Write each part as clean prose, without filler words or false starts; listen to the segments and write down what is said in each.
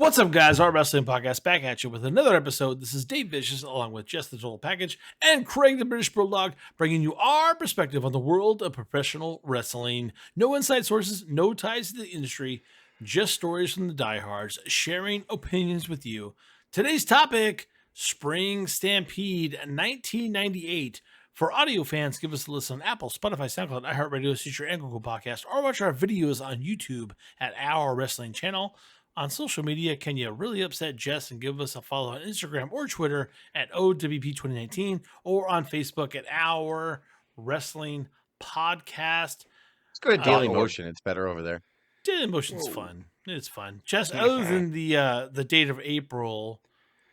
What's up, guys? Our wrestling podcast back at you with another episode. This is Dave Vicious, along with Jess the Total Package and Craig the British Bulldog, bringing you our perspective on the world of professional wrestling. No inside sources, no ties to the industry, just stories from the diehards, sharing opinions with you. Today's topic: Spring Stampede 1998. For audio fans, give us a listen on Apple, Spotify, SoundCloud, iHeartRadio, Stitcher, and Google Podcast, or watch our videos on YouTube at Our Wrestling Channel. On social media, can you really upset Jess and give us a follow on Instagram or Twitter at O.W.P 2019 or on Facebook at Our Wrestling Podcast? Let's go to Daily Motion. It's better over there. Daily Motion's fun. It's fun. Jess, other than the date of April,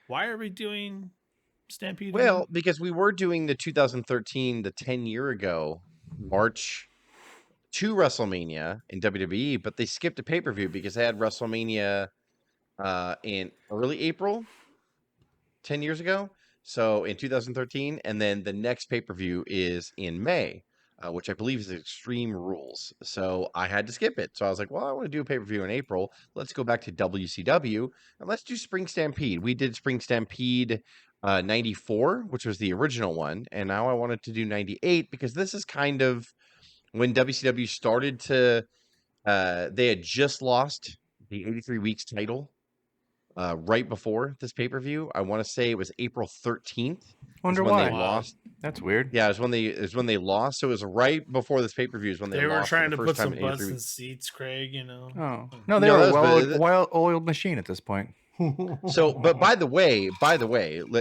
why are we doing Stampede? Well, because we were doing the 2013, the 10 year ago, March to WrestleMania in WWE, but they skipped a pay-per-view because they had WrestleMania in early April 10 years ago. So in 2013, and then the next pay-per-view is in May, which I believe is Extreme Rules. So I had to skip it. So I was like, well, I want to do a pay-per-view in April. Let's go back to WCW and let's do Spring Stampede. We did Spring Stampede 94, which was the original one. And now I wanted to do 98 because this is kind of when WCW started to, they had just lost the 83 Weeks title right before this pay-per-view. I want to say it was April 13th. Wonder why they lost. That's weird. Yeah, it was when they lost. So it was right before this pay-per-view is when they were lost trying to put some in butts in seats, Craig, you know. Oh. No, they were a well-oiled machine at this point. So, but by the way,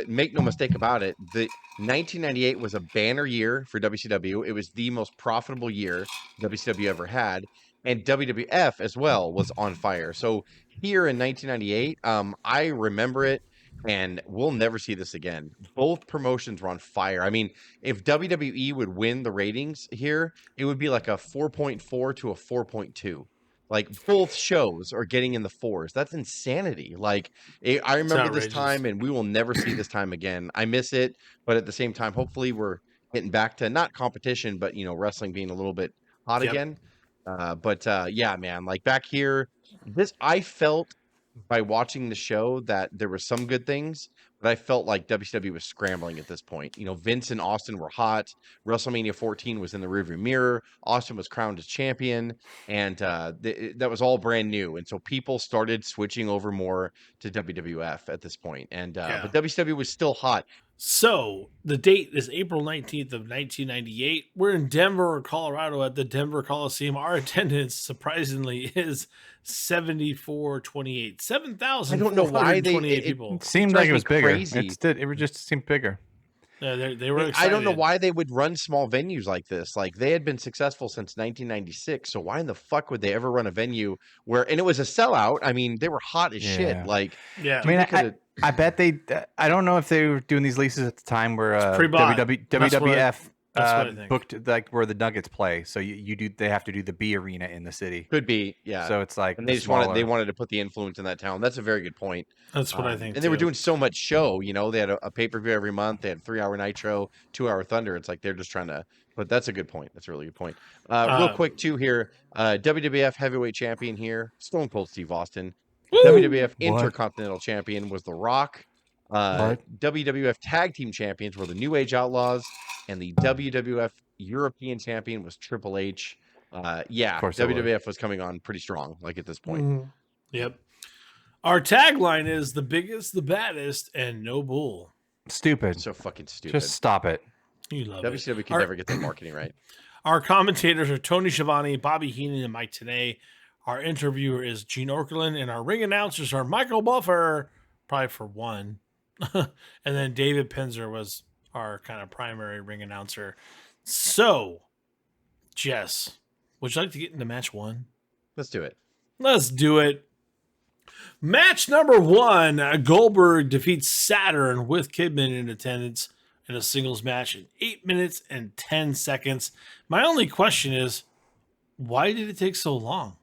make no mistake about it, the 1998 was a banner year for WCW. It was the most profitable year WCW ever had, and WWF as well was on fire. So here in 1998, I remember it, and we'll never see this again. Both promotions were on fire. I mean, if WWE would win the ratings here, it would be like a 4.4 to a 4.2. Like, both shows are getting in the fours. That's insanity. Like, I remember this time, and we will never see this time again. I miss it, but at the same time, hopefully we're getting back to not competition, but, you know, wrestling being a little bit hot again. Yeah, man, like back here, I felt by watching the show that there were some good things, but I felt like WCW was scrambling at this point. You know, Vince and Austin were hot. WrestleMania 14 was in the rearview mirror. Austin was crowned as champion, and that was all brand new. And so people started switching over more to WWF at this point. And but WCW was still hot. So the date is April 19th of 1998. We're in Denver, Colorado at the Denver Coliseum. Our attendance, surprisingly, is 7,428. 7,000. I don't know why people. It seemed like it was bigger. It just seemed bigger. Yeah, they were excited. I don't know why they would run small venues like this. Like, they had been successful since 1996. So why in the fuck would they ever run a venue where, and it was a sellout. I mean, they were hot as shit. Like, yeah. I mean, I bet I don't know if they were doing these leases at the time where WWF booked like where the Nuggets play. So they have to do the B arena in the city. Could be, yeah. So it's like, and they wanted to put the influence in that town. That's a very good point. That's what I think. And they were doing so much show, you know, they had a pay-per-view every month. They had 3-hour Nitro, 2-hour Thunder. It's like they're just trying to, but that's a good point. That's a really good point. Real quick too here, WWF heavyweight champion here, Stone Cold Steve Austin. Woo! WWF Intercontinental Champion was The Rock. WWF Tag Team Champions were the New Age Outlaws, and the WWF European Champion was Triple H. WWF was coming on pretty strong, like at this point. Mm-hmm. Yep. Our tagline is the biggest, the baddest, and no bull. Stupid. So fucking stupid. Just stop it. You love WCW it. can never get their marketing right. Our commentators are Tony Schiavone, Bobby Heenan, and Mike Tenay. Our interviewer is Gene Okerlund, and our ring announcers are Michael Buffer, probably for one. And then David Penzer was our kind of primary ring announcer. So, Jess, would you like to get into match one? Let's do it. Let's do it. Match number one, Goldberg defeats Saturn with Kidman in attendance in a singles match in 8 minutes and 10 seconds. My only question is, why did it take so long?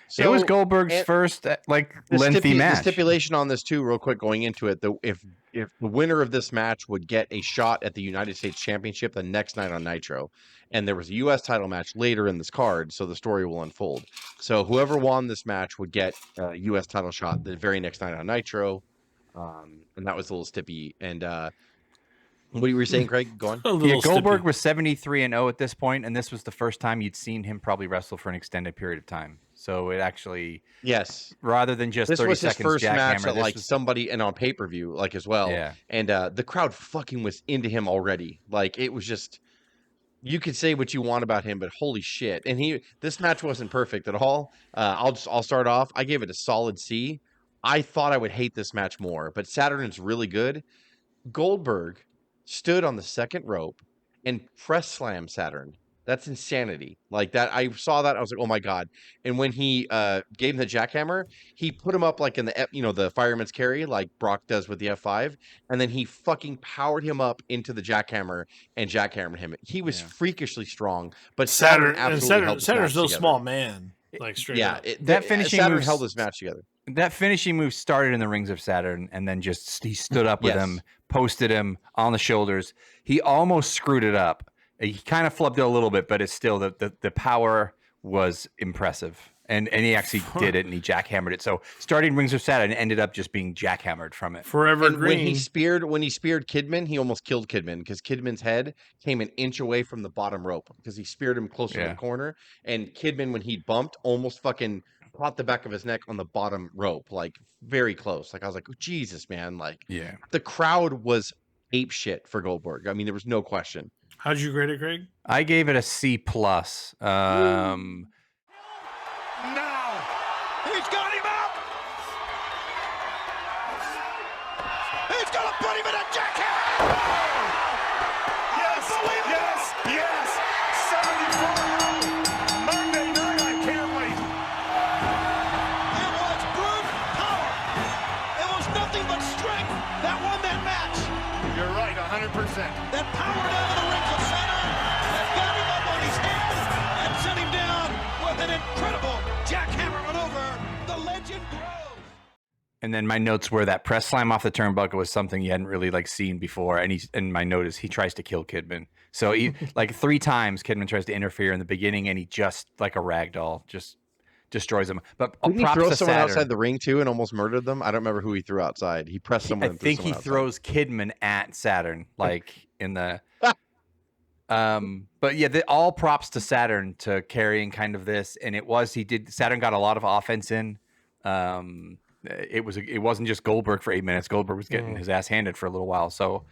So it was Goldberg's first lengthy match. The stipulation on this too, real quick, going into it, if the winner of this match would get a shot at the United States Championship the next night on Nitro, and there was a U.S. title match later in this card, so the story will unfold. So whoever won this match would get a U.S. title shot the very next night on Nitro, and that was a little stippy. And what you were saying, Craig? Go on. Yeah, Goldberg was 73-0 at this point, and this was the first time you'd seen him probably wrestle for an extended period of time. So it actually, rather than just this 30 was his seconds first match jackhammer, that somebody and on pay-per-view as well. Yeah. And the crowd fucking was into him already. Like it was just, you could say what you want about him, but holy shit! And this match wasn't perfect at all. I'll start off. I gave it a solid C. I thought I would hate this match more, but Saturn's really good. Goldberg stood on the second rope and press slammed Saturn. That's insanity. Like that, I saw that. I was like, oh my God. And when he gave him the jackhammer, he put him up like in the, the fireman's carry, like Brock does with the F5. And then he fucking powered him up into the jackhammer and jackhammered him. He was freakishly strong, but Saturn absolutely held Saturn's no small man. Like straight up. Saturn held this match together. That finishing move started in the rings of Saturn, and then he stood up with him, posted him on the shoulders. He almost screwed it up. He kind of flubbed it a little bit, but it's still the power was impressive. And he actually did it, and he jackhammered it. So starting Rings of Saturn ended up just being jackhammered from it. Forever and green. When he speared Kidman, he almost killed Kidman because Kidman's head came an inch away from the bottom rope because he speared him closer to the corner. And Kidman, when he bumped, almost fucking caught the back of his neck on the bottom rope, like very close. Like I was like, oh, Jesus, man. Like the crowd was ape shit for Goldberg. I mean, there was no question. How'd you grade it, Greg? I gave it a C+. Now he's got him up. He's gonna put him in a jackhammer. Yes. 74 Monday night. I can't wait. It was brute power. It was nothing but strength that won that match. You're right, 100%. That powered out of the rings of Saturn, that got him up on his head and sent him down with an incredible jackhammer maneuver. The legend grows. And then my notes were that press slam off the turnbuckle was something you hadn't really seen before. And my note is he tries to kill Kidman. So he, 3 times Kidman tries to interfere in the beginning, and he just like a rag doll just destroys him. But didn't he throw someone outside the ring too and almost murdered them? I don't remember who he threw outside. He pressed someone. I think he throws Kidman at Saturn, in the. But yeah, all props to Saturn to carrying kind of this, and Saturn got a lot of offense in. It wasn't just Goldberg for 8 minutes. Goldberg was getting his ass handed for a little while. So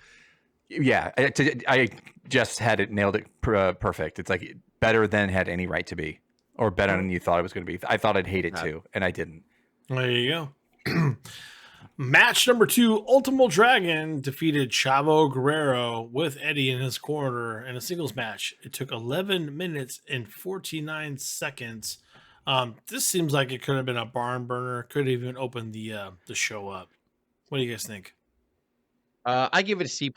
yeah, I just had it nailed it perfect. It's like better than had any right to be, or better than you thought it was going to be. I thought I'd hate it too, and I didn't. There you go. Match number 2, Ultimo Dragon defeated Chavo Guerrero with Eddie in his corner in a singles match. It took 11 minutes and 49 seconds. This seems like it could have been a barn burner. Could have even opened the show up. What do you guys think? I give it a C+.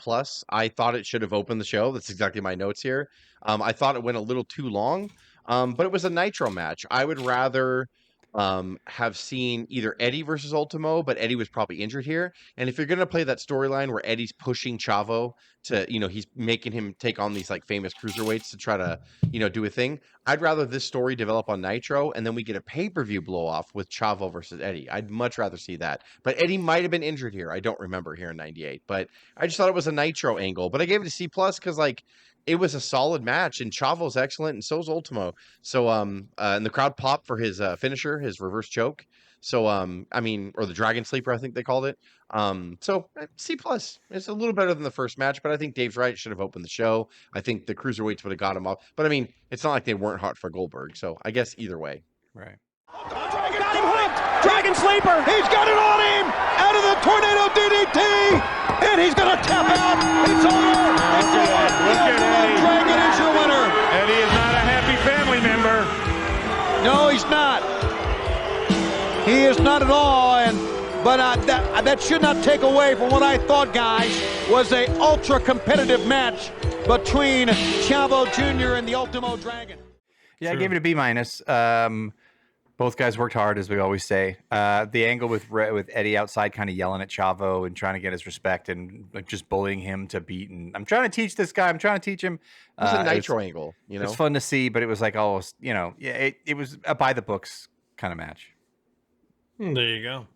I thought it should have opened the show. That's exactly my notes here. I thought it went a little too long, but it was a Nitro match. I would rather have seen either Eddie versus Ultimo, but Eddie was probably injured here. And if you're going to play that storyline where Eddie's pushing Chavo to, he's making him take on these famous cruiserweights to try to, do a thing, I'd rather this story develop on Nitro and then we get a pay-per-view blow off with Chavo versus Eddie. I'd much rather see that. But Eddie might have been injured here. I don't remember here in 98, but I just thought it was a Nitro angle. But I gave it a C+ because it was a solid match, and Chavo's excellent, and so is Ultimo. So, and the crowd popped for his finisher, his reverse choke. So, or the Dragon Sleeper, I think they called it. So C+. It's a little better than the first match, but I think Dave's right. Should have opened the show. I think the cruiserweights would have got him off. But it's not like they weren't hot for Goldberg. So I guess either way. Right. Dragon got him hooked. Dragon Sleeper. He's got it on him. Out of the Tornado DDT. And he's going to tap out. It's over. It's over. Look at Eddie. Dragon is your winner. Eddie is not a happy family member. No, he's not. He is not at all. But that should not take away from what I thought, guys, was a ultra competitive match between Chavo Jr. and the Ultimo Dragon. Yeah, I gave it a B-. Both guys worked hard, as we always say. The angle with Eddie outside, kind of yelling at Chavo and trying to get his respect, and like just bullying him to beat. And I'm trying to teach this guy. I'm trying to teach him. It was a Nitro angle, you know. It's fun to see, but it was like, oh, you know, yeah, it was a by the books kind of match. There you go.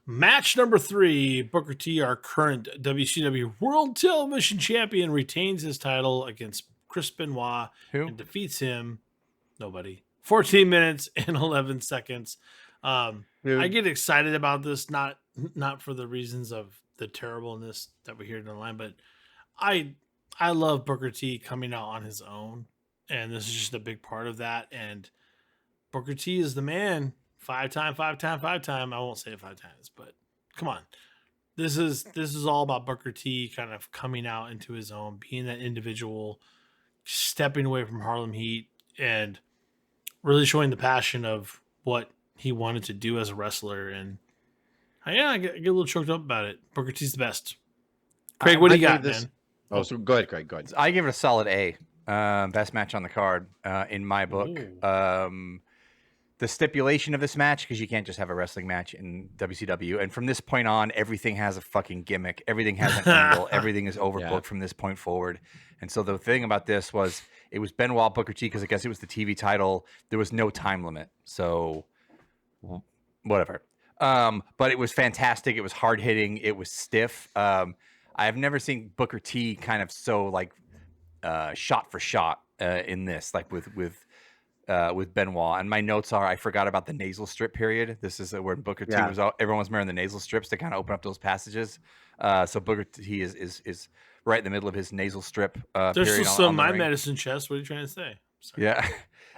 Match number 3, Booker T, our current WCW World Television Champion, retains his title against Chris Benoit and defeats him. Nobody. 14 minutes and 11 seconds. I get excited about this, not for the reasons of the terribleness that we hear in the line, but I love Booker T coming out on his own, and this is just a big part of that. And Booker T is the man. 5-time. I won't say it 5 times, but come on. This is all about Booker T kind of coming out into his own, being that individual, stepping away from Harlem Heat, and really showing the passion of what he wanted to do as a wrestler. And I get a little choked up about it. Booker T's the best. Craig, what do you got, man? Oh, so go ahead, Craig. Go ahead. I give it a solid A. Best match on the card in my book. The stipulation of this match, because you can't just have a wrestling match in WCW. And from this point on, everything has a fucking gimmick. Everything has an angle. Everything is overbooked from this point forward. And so the thing about this was it was Benoit Booker T, because I guess it was the TV title. There was no time limit. So whatever. But it was fantastic. It was hard hitting. It was stiff. I've never seen Booker T kind of so like shot for shot in this, like with Benoit. And my notes are, I forgot about the nasal strip period. This is where Booker T was everyone was wearing the nasal strips to kind of open up those passages. So Booker T is right in the middle of his nasal strip There's period. There's some my medicine chest. What are you trying to say? Sorry.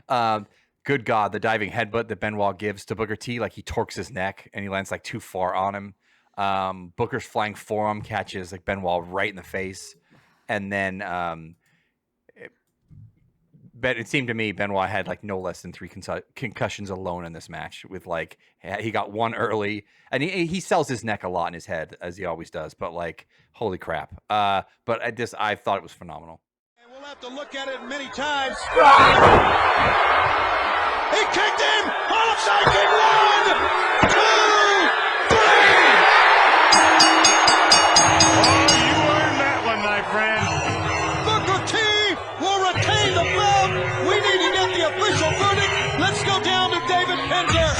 Yeah. Good God, the diving headbutt that Benoit gives to Booker T, like he torques his neck and he lands like too far on him. Booker's flying forearm catches like Benoit right in the face. And then it seemed to me Benoit had like no less than 3 concussions alone in this match. With like he got one early, and he sells his neck a lot in his head, as he always does. But like, holy crap! But I thought it was phenomenal. And we'll have to look at it many times. He kicked him. Onside kick. 1, 2, 3. Oh, you earned that one, my friend. Booker T will retain the belt. We need to get the official verdict. Let's go down to David Pender.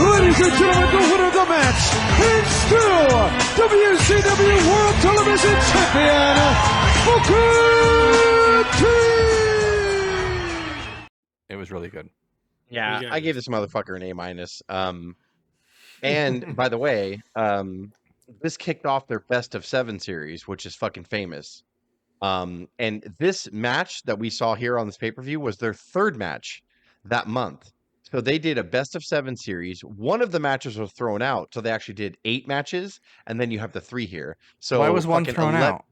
Ladies and gentlemen, the winner of the match is still WCW World Television Champion, Booker T. It was really good. Yeah, I gave this motherfucker an A-. And by the way, this kicked off their best of 7 series, which is fucking famous. And this match that we saw here on this pay-per-view was their 3rd match that month. So they did a best of 7 series. One of the matches was thrown out, so they actually did 8 matches, and then you have the 3 here. So why was one thrown out?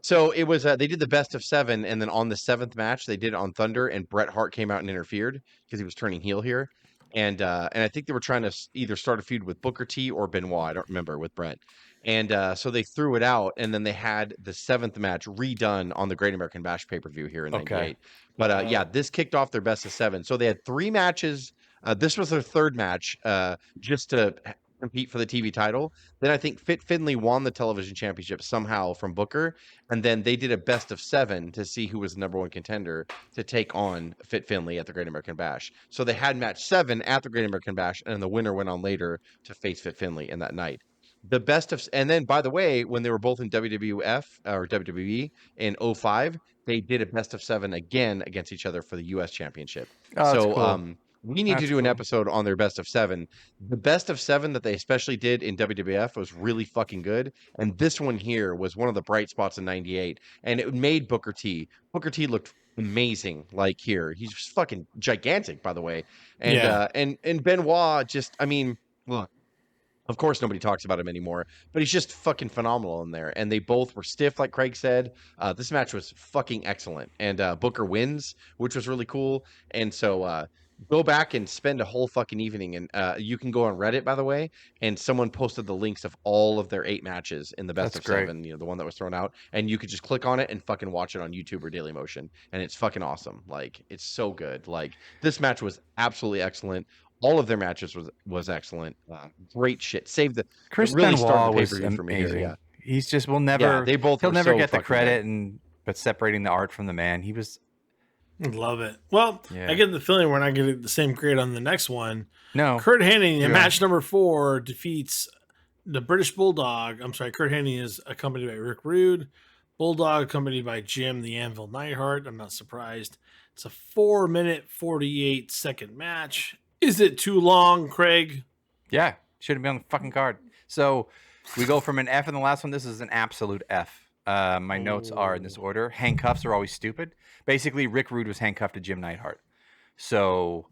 So it was they did the best of 7, and then on the 7th match they did it on Thunder, and Bret Hart came out and interfered because he was turning heel here, and I think they were trying to either start a feud with Booker T or Benoit. I don't remember, with Bret. And so they threw it out, and then they had the 7th match redone on the Great American Bash pay-per-view here in '98. But yeah, this kicked off their best of 7. So they had 3 matches. This was their 3rd match, just to compete for the TV title. Then I think Fit Finlay won the television championship somehow from Booker, and then they did a best of 7 to see who was the number 1 contender to take on Fit Finlay at the Great American Bash. So they had match 7 at the Great American Bash, and the winner went on later to face Fit Finlay in that night. The best of, and then by the way, when they were both in WWF or WWE in 05, they did a best of 7 again against each other for the US championship. So cool. We need to do an episode on their best of 7. The best of 7 that they especially did in WWF was really fucking good. And this one here was one of the bright spots in '98. And it made Booker T. Booker T looked amazing. Like here, he's fucking gigantic, by the way. And and Benoit just, I mean, look. Of course, nobody talks about him anymore, but he's just fucking phenomenal in there. And they both were stiff, like Craig said. This match was fucking excellent. And Booker wins, which was really cool. And so, go back and spend a whole fucking evening, and you can go on Reddit, by the way, and someone posted the links of all of their 8 matches in the best That's of great. 7, the one that was thrown out, and you could just click on it and fucking watch it on YouTube or Dailymotion, and it's fucking awesome. Like, it's so good. Like, this match was absolutely excellent. All of their matches was excellent. Great shit. Saved the Chris really started Benoit the was pay-per-view for me here. amazing. Yeah. He's just Yeah, they both he'll were never so get the fucking credit, good. but separating the art from the man, he was. Love it. Well, Yeah. I get the feeling we're not getting the same grade on the next one. No, Kurt Hennig in Yeah. match number 4 defeats the British Bulldog. I'm sorry, Kurt Hennig is accompanied by Rick Rude. Bulldog accompanied by Jim the Anvil Neidhart. I'm not surprised. It's a 4-minute, 48-second match. Is it too long, Craig? yeah, shouldn't be on the fucking card. So we go from an F in the last one. This is an absolute F. My notes are in this order. Handcuffs are always stupid. Basically, Rick Rude was handcuffed to Jim Neidhart. So,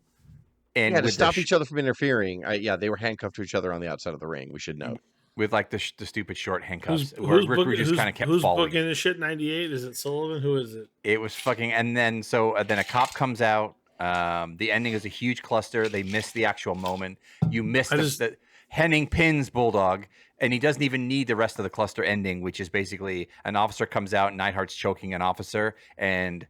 and Yeah, to with stop each other from interfering. Yeah, they were handcuffed to each other on the outside of the ring. We should note. with like the stupid short handcuffs, Who's where Rick booking- Rude just kind of kept who's falling. booking this shit? 98? Is it Sullivan? Who is it? It was fucking, and then then a cop comes out. The ending is a huge cluster. They miss the actual moment. You miss the Henning pins Bulldog, and he doesn't even need the rest of the cluster ending, which is basically an officer comes out, Neidhart's choking an officer, and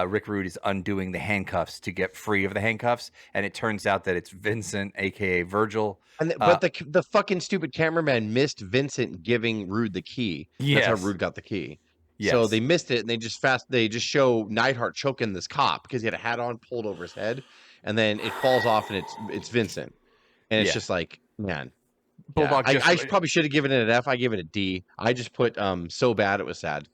Rick Rude is undoing the handcuffs to get free of the handcuffs, and it turns out that it's Vincent, aka Virgil. But the fucking stupid cameraman missed Vincent giving Rude the key. That's how Yes. Rude got the key. Yes. So they missed it, and they just show Neidhart choking this cop because he had a hat on pulled over his head, and then it falls off, and it's Vincent, and it's just like, man, Bulldog. I probably should have given it an F. I gave it a D. I just put so bad it was sad.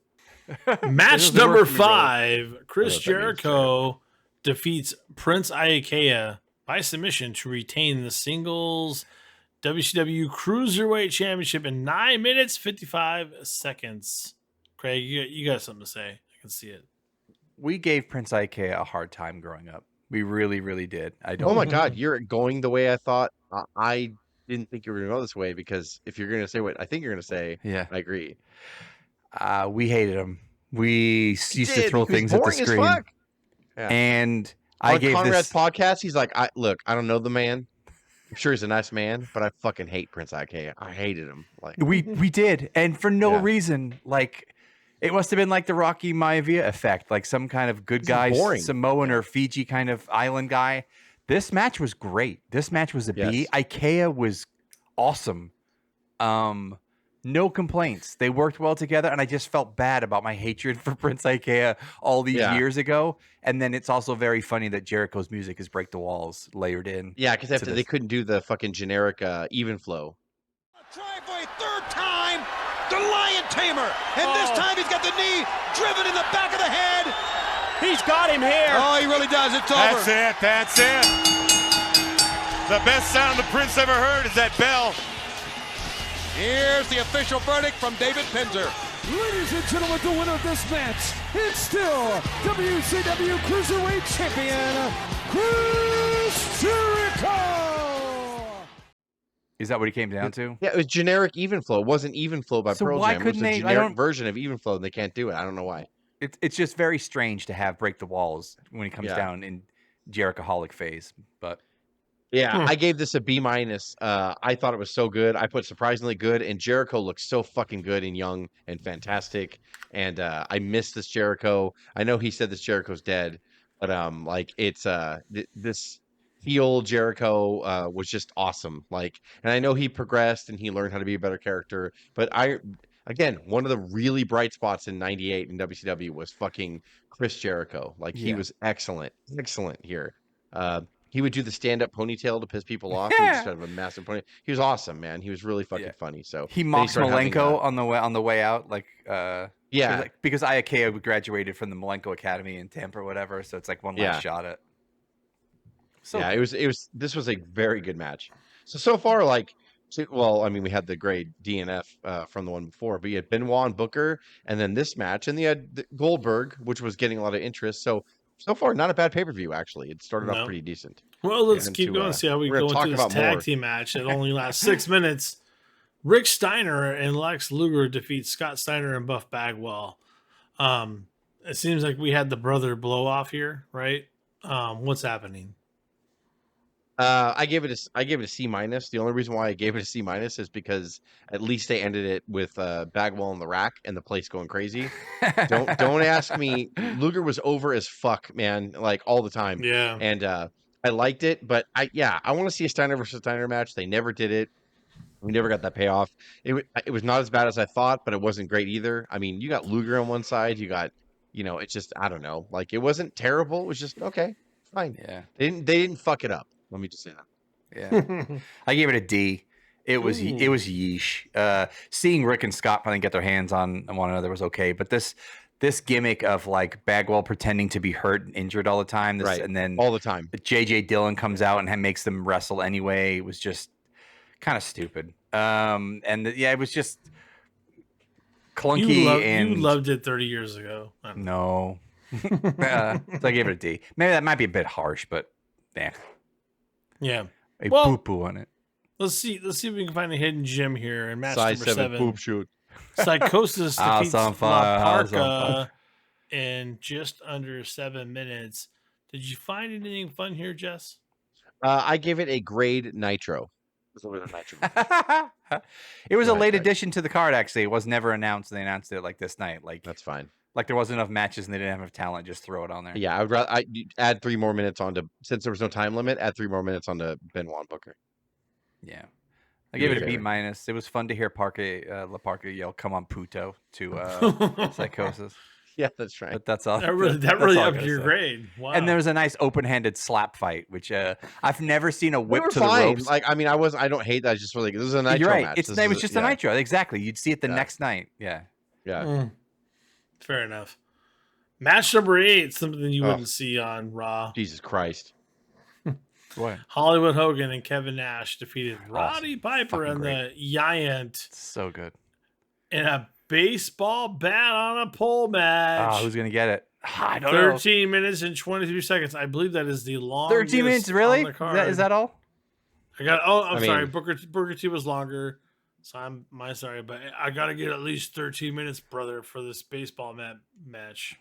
Match number 5, Chris I don't know what that means, Jericho defeats Prince Iaukea by submission to retain the singles WCW Cruiserweight Championship in 9 minutes, 55 seconds. Craig, you got something to say. I can see it. We gave Prince Iaukea a hard time growing up. We really, really did. I don't. Oh my God, you're going the way I thought. I didn't think you were going to go this way, because if you're going to say what I think you're going to say, Yeah. I agree. We hated him. We used to throw things at the boring as screen. fuck. Yeah. And I On gave Conrad's this. podcast, he's like, I don't know the man. I'm sure he's a nice man, but I fucking hate Prince Iaukea. I hated him. Like, We did, and for no Yeah. reason. Like, it must have been like the Rocky Maivia effect, like some kind of good This is guy, boring. Samoan or Fiji kind of island guy. This match was great. This match was a B. Yes. Iaukea was awesome. No complaints. They worked well together, and I just felt bad about my hatred for Prince Iaukea all these Yeah. years ago. And then it's also very funny that Jericho's music is "Break the Walls" layered in. yeah, because after this. they couldn't do the fucking generic even flow. Try for a third time, the Lion Tamer. And this time he's got the knee driven in the back of the head. He's got him here. Oh, he really does. It's over. That's it. The best sound the Prince ever heard is that bell. Here's the official verdict from David Pinzer. Ladies and gentlemen, the winner of this match is still WCW Cruiserweight Champion, Chris Jericho! Is that what he came down to? Yeah, it was generic even flow. It wasn't even flow by So Pearl why Jam. It was couldn't a they- I generic don't- version of even flow, and they can't do it. I don't know why. It's just very strange to have "Break the Walls" when he comes Yeah. down in Jerichoholic phase. But Yeah, I gave this a B minus. I thought it was so good. I put surprisingly good, and Jericho looks so fucking good and young and fantastic. And I miss this Jericho. I know he said this Jericho's dead, but like it's this heel Jericho was just awesome. Like, and I know he progressed and he learned how to be a better character. But again, one of the really bright spots in '98 in WCW was fucking Chris Jericho. Like, he Yeah. was excellent here. He would do the stand-up ponytail to piss people off. He would just have a massive ponytail. He was awesome, man. He was really fucking funny. So he then mocks started having, Malenko on the way out, like yeah, because Iaukea graduated from the Malenko Academy in Tampa or whatever, so it's like one last shot at. So yeah. It was. This was a very good match. So far, like, well, I mean, we had the grade DNF from the one before, but you had Benoit and Booker, and then this match, and you had Goldberg, which was getting a lot of interest. So far, not a bad pay-per-view, actually. It started off pretty decent. Well, let's And keep to, going. See how we we're go gonna into talk this about tag more. team match. It only lasts 6 minutes. Rick Steiner and Lex Luger defeat Scott Steiner and Buff Bagwell. It seems like we had the brother blow off here, right? What's happening? I gave it a C minus. The only reason why I gave it a C minus is because at least they ended it with Bagwell in the rack and the place going crazy. Don't ask me. Luger was over as fuck, man, like all the time. Yeah. And I liked it, but I want to see a Steiner versus Steiner match. They never did it. We never got that payoff. It was not as bad as I thought, but it wasn't great either. I mean, you got Luger on one side, you got, it's just I don't know. Like it wasn't terrible. It was just okay, fine. Yeah. They didn't fuck it up. Let me just say that. Yeah. I gave it a D. It was yeesh. Seeing Rick and Scott finally get their hands on one another was okay, but this gimmick of like Bagwell pretending to be hurt and injured all the time, Right. and then all the time, JJ Dillon comes out and makes them wrestle anyway. It was just kind of stupid. It was just clunky. You loved it 30 years ago. No. So I gave it a D. Maybe that might be a bit harsh, but yeah. Yeah. A poo-poo on it. Let's see if we can find a hidden gem here in match size number 7. Poop shoot. Psychosis defeats on fire, La house on Parka in just under 7 minutes. Did you find anything fun here, Jess? I gave it a grade nitro. It was a late addition to the card, actually. It was never announced. They announced it like this night. Like that's fine. Like there wasn't enough matches and they didn't have enough talent. Just throw it on there. Yeah, I would rather add 3 more minutes onto, since there was no time limit, add 3 more minutes onto Benoit and Booker. Yeah. I gave it a B minus. It was fun to hear La Parka yell "Come on, Puto" to Psychosis. Yeah, that's right. But that's all. That really upped your grade. Wow. And there was a nice open-handed slap fight, which I've never seen a whip to fine. the ropes. Like, I mean, I don't hate that. I just really, this is a nitro You're right. match. It was just a nitro. Exactly. You'd see it the next night. Yeah. Yeah. Fair enough. Match number 8, something you wouldn't see on Raw. Jesus Christ. What? Hollywood Hogan and Kevin Nash defeated Roddy Piper and the Giant. So good. In a baseball bat on a pole match. Oh, who's going to get it? I don't 13 minutes and 23 seconds. I believe that is the longest. 13 minutes, really? On the card. Is that all? I'm sorry. Booker T was longer. So sorry, but I got to get at least 13 minutes, brother, for this baseball match.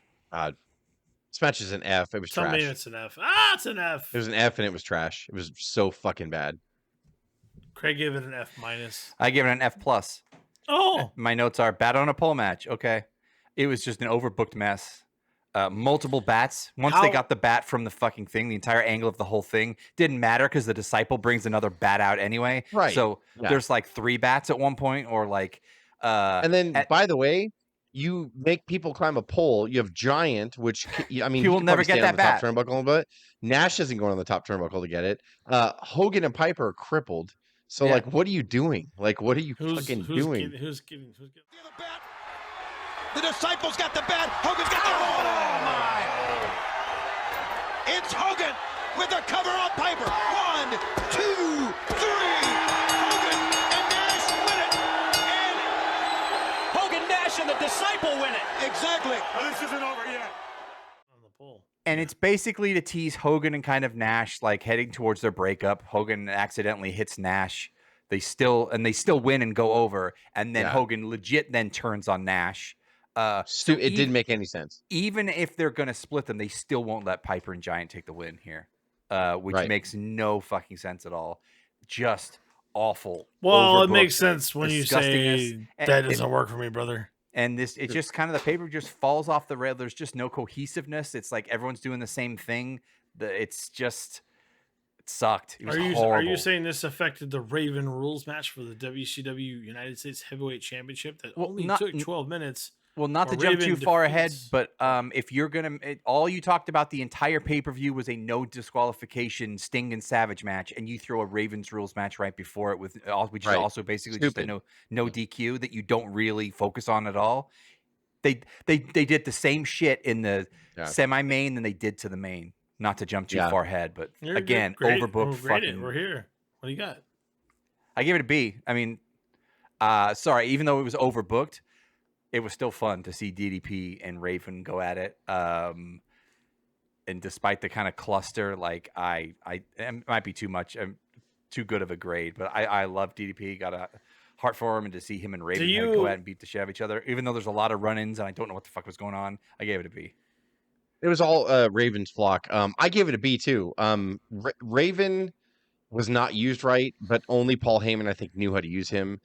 This match is an F. It was Tell trash. me it's an F. It's an F. It was an F and it was trash. It was so fucking bad. Craig gave it an F minus. I gave it an F plus. Oh. My notes are bat on a pole match. Okay. It was just an overbooked mess. Multiple bats. Once they got the bat from the fucking thing, the entire angle of the whole thing didn't matter because the Disciple brings another bat out anyway. Right. So there's like 3 bats at one point, or like. And then, by the way, you make people climb a pole. You have Giant, which I mean, he will never get that bat. Top turnbuckle, but Nash isn't going on the top turnbuckle to get it. Hogan and Piper are crippled. So like, what are you doing? Like, what are you fucking doing? Who's getting the bat? The Disciples got the bat. Hogan's got the oh my! It's Hogan with the cover on Piper. 1, 2, 3. Hogan and Nash win it. And Hogan, Nash, and the Disciple win it. Exactly. Well, this isn't over yet. On the pole. And it's basically to tease Hogan and kind of Nash like heading towards their breakup. Hogan accidentally hits Nash. They still win and go over. And then Hogan legit then turns on Nash. It didn't make any sense. Even if they're going to split them, they still won't let Piper and Giant take the win here, which makes no fucking sense at all. Just awful. Well, it makes sense when you say that doesn't work for me, brother. And it's just kind of the paper just falls off the rail. There's just no cohesiveness. It's like everyone's doing the same thing. It sucked. It was horrible. Are you saying this affected the Raven Rules match for the WCW United States Heavyweight Championship that only took 12 minutes? Well, not to jump too far ahead, but if you're going to... all you talked about the entire pay-per-view was a no disqualification Sting and Savage match, and you throw a Ravens Rules match right before it, which is also basically just a no DQ that you don't really focus on at all. They did the same shit in the semi-main than they did to the main. Not to jump too far ahead, but again, overbooked. We're here. What do you got? I gave it a B. I mean, sorry, even though it was overbooked, it was still fun to see DDP and Raven go at it. And despite the kind of cluster, like it might be too much, too good of a grade, but I love DDP. Got a heart for him, and to see him and Raven go at and beat the shit out of each other, even though there's a lot of run-ins and I don't know what the fuck was going on, I gave it a B. It was all Raven's flock. I gave it a B too. Raven was not used right, but only Paul Heyman, I think, knew how to use him.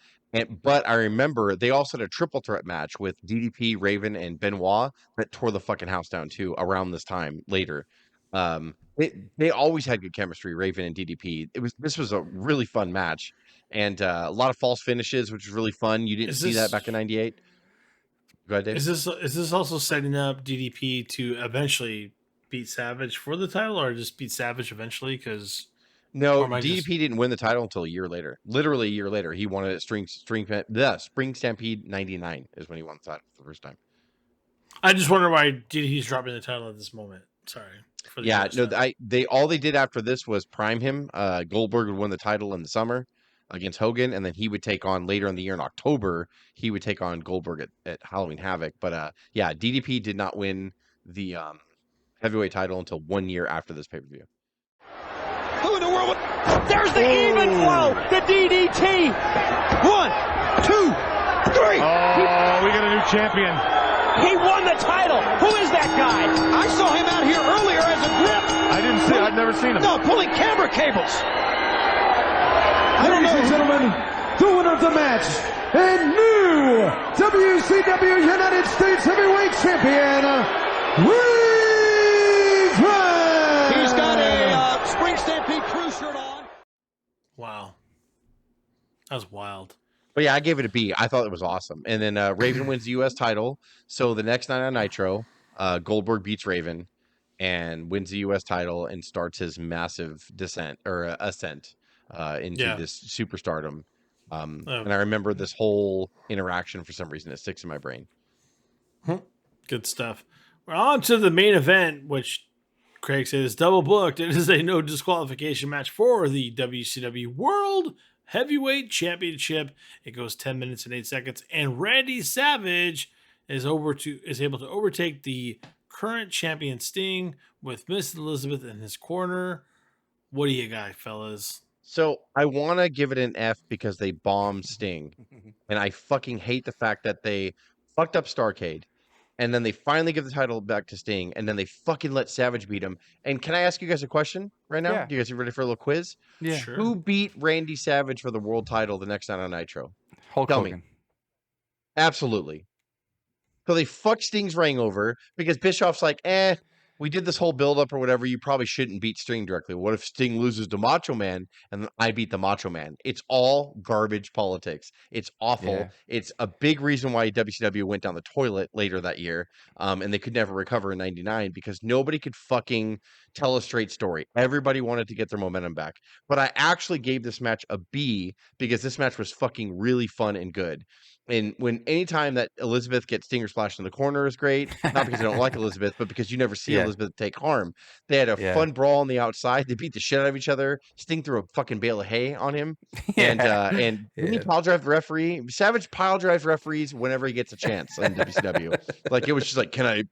But I remember they also had a triple threat match with DDP, Raven, and Benoit that tore the fucking house down too around this time later. They always had good chemistry, Raven and DDP. This was a really fun match, and a lot of false finishes, which was really fun. You didn't see that back in '98. Go ahead, Dave. Is this also setting up DDP to eventually beat Savage for the title, or just beat Savage eventually? Because no, DDP didn't win the title until a year later. Literally a year later, he won it at Spring Stampede '99 is when he won the title for the first time. I just wonder why he's dropping the title at this moment. Sorry. Yeah, no, all they did after this was prime him. Goldberg would win the title in the summer against Hogan, and then he would take on later in the year in October. He would take on Goldberg at Halloween Havoc. But yeah, DDP did not win the heavyweight title until 1 year after this pay-per-view. Who in the world? There's the even flow. The DDT. 1, 2, 3. Oh, we got a new champion. He won the title. Who is that guy? I saw him out here earlier as a grip. I've never seen him. No, pulling camera cables. Ladies and gentlemen, the winner of the match and new WCW United States Heavyweight Champion, Relive. He's got a Spring Stampede crew shirt on. Wow. That was wild. But yeah, I gave it a B. I thought it was awesome. And then Raven wins the U.S. title. So the next night on Nitro, Goldberg beats Raven and wins the U.S. title and starts his massive ascent into this superstardom. And I remember this whole interaction for some reason. It sticks in my brain. Good stuff. We're on to the main event, which Craig said is double booked. It is a no disqualification match for the WCW World Heavyweight Championship. It goes 10 minutes and 8 seconds, and Randy Savage is able to overtake the current champion Sting with Miss Elizabeth in his corner. What do you got, fellas? So I want to give it an F because they bombed Sting, and I fucking hate the fact that they fucked up Starrcade, and then they finally give the title back to Sting, and then they fucking let Savage beat him. And can I ask you guys a question right now? Yeah. Do you guys ready for a little quiz? Yeah. Sure. Who beat Randy Savage for the world title the next night on Nitro? Hulk Tell me. Hogan. Absolutely. So they fucked Sting's ring over because Bischoff's like, we did this whole build-up or whatever. You probably shouldn't beat Sting directly. What if Sting loses to Macho Man and then I beat the Macho Man? It's all garbage politics. It's awful. Yeah. It's a big reason why WCW went down the toilet later that year, and they could never recover in '99 because nobody could fucking tell a straight story. Everybody wanted to get their momentum back. But I actually gave this match a B because this match was fucking really fun and good. And anytime that Elizabeth gets Stinger splashed in the corner is great, not because I don't like Elizabeth, but because you never see Elizabeth take harm. They had a fun brawl on the outside. They beat the shit out of each other. Sting threw a fucking bale of hay on him, and didn't he pile drive the referee? Savage pile drives referees whenever he gets a chance in WCW. Like it was just like, can I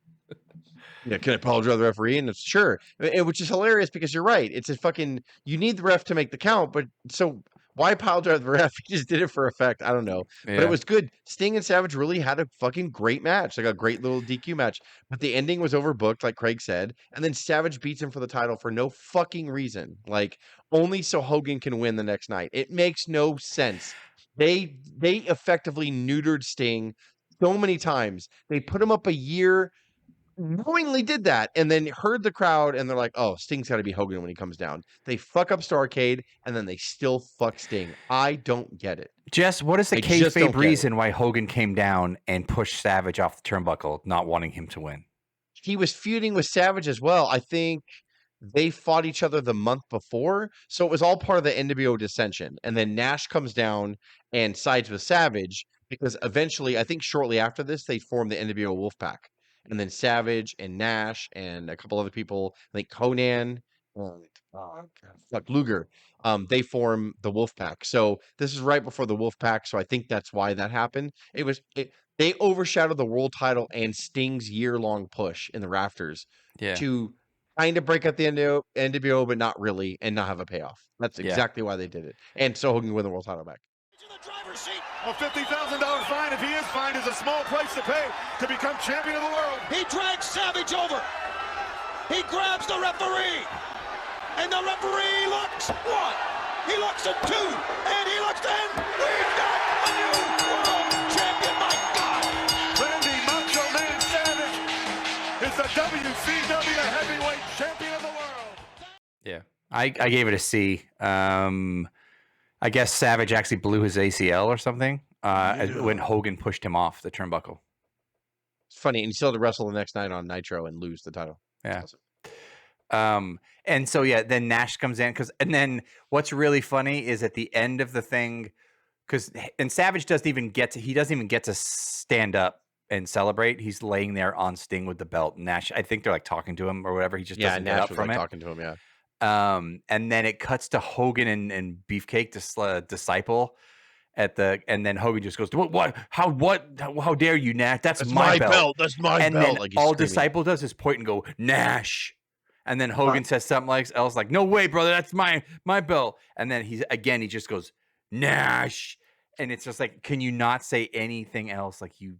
pile drive the referee? And it's sure, which is hilarious because you're right. It's a fucking you need the ref to make the count, but so. Why pile drive the ref? He just did it for effect. I don't know. Yeah. But it was good. Sting and Savage really had a fucking great match. Like a great little DQ match. But the ending was overbooked, like Craig said. And then Savage beats him for the title for no fucking reason. Like, only so Hogan can win the next night. It makes no sense. They effectively neutered Sting so many times. They put him up a year, knowingly did that, and then heard the crowd, and they're like, oh, Sting's got to be Hogan when he comes down. They fuck up Starrcade, and then they still fuck Sting. I don't get it. Jess, what is the kayfabe reason why Hogan came down and pushed Savage off the turnbuckle, not wanting him to win? He was feuding with Savage as well. I think they fought each other the month before, so it was all part of the NWO dissension. And then Nash comes down and sides with Savage, because eventually, I think shortly after this, they formed the NWO Wolfpack. And then Savage and Nash and a couple other people, like Conan and Luger, they form the Wolfpack. So this is right before the Wolfpack. So I think that's why that happened. They overshadowed the world title and Sting's year-long push in the rafters to kind of break up the NWO, but not really, and not have a payoff. That's exactly why they did it. And so Hogan win the world title back. A $50,000 fine, if he is fined, is a small price to pay to become champion of the world. He drags Savage over. He grabs the referee. And the referee looks. 1, He looks at 2, and he looks at 10. We've got a new world champion, my God! Randy Macho Man Savage is the WCW heavyweight champion of the world. Yeah, I gave it a C. I guess Savage actually blew his ACL or something when Hogan pushed him off the turnbuckle. It's funny, and he still had to wrestle the next night on Nitro and lose the title. Yeah. That's awesome. And so yeah, then Nash comes in and then what's really funny is at the end of the thing, and Savage doesn't even get to stand up and celebrate. He's laying there on Sting with the belt. Nash, I think they're like talking to him or whatever. He just doesn't Nash get up was from like it. talking to him. Yeah. And then it cuts to Hogan and Beefcake, disciple. And then Hogan just goes, what? How dare you, Nash? That's my belt. That's my And belt. then Like he's all screaming. Disciple does is point and go, Nash. And then Hogan says something else like, no way, brother, that's my belt. And then he just goes, Nash. And it's just like, can you not say anything else? Like, you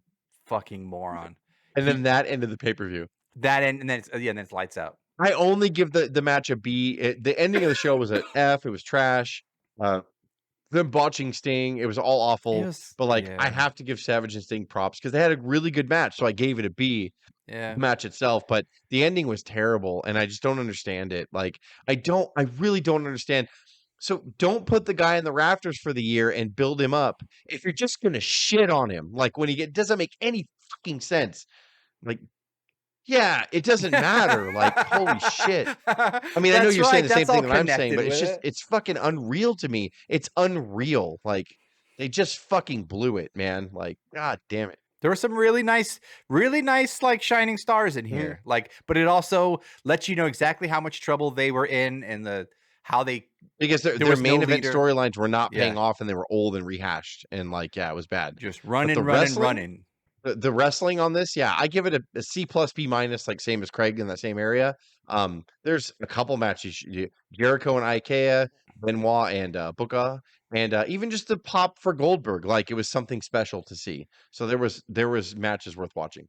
fucking moron. And then that ended the pay-per-view. That end, and then it's lights out. I only give the match a B. The ending of the show was an F. It was trash. Them botching Sting, it was all awful. But I have to give Savage and Sting props because they had a really good match. So I gave it a B. Yeah. The match itself, but the ending was terrible, and I just don't understand it. I really don't understand. So don't put the guy in the rafters for the year and build him up if you're just gonna shit on him. When it doesn't make any fucking sense. Yeah, it doesn't matter. Holy shit. I mean, I know you're saying the same thing that I'm saying, but it's fucking unreal to me. It's unreal. They just fucking blew it, man. God damn it. There were some really nice shining stars in here. But it also lets you know exactly how much trouble they were in and because their main event storylines were not paying off and they were old and rehashed and it was bad. Just running. The wrestling on this, I give it a C plus B minus, same as Craig in that same area. There's a couple matches, Jericho and Ikea, Benoit and Booker, and even just the pop for Goldberg, it was something special to see. So there was matches worth watching.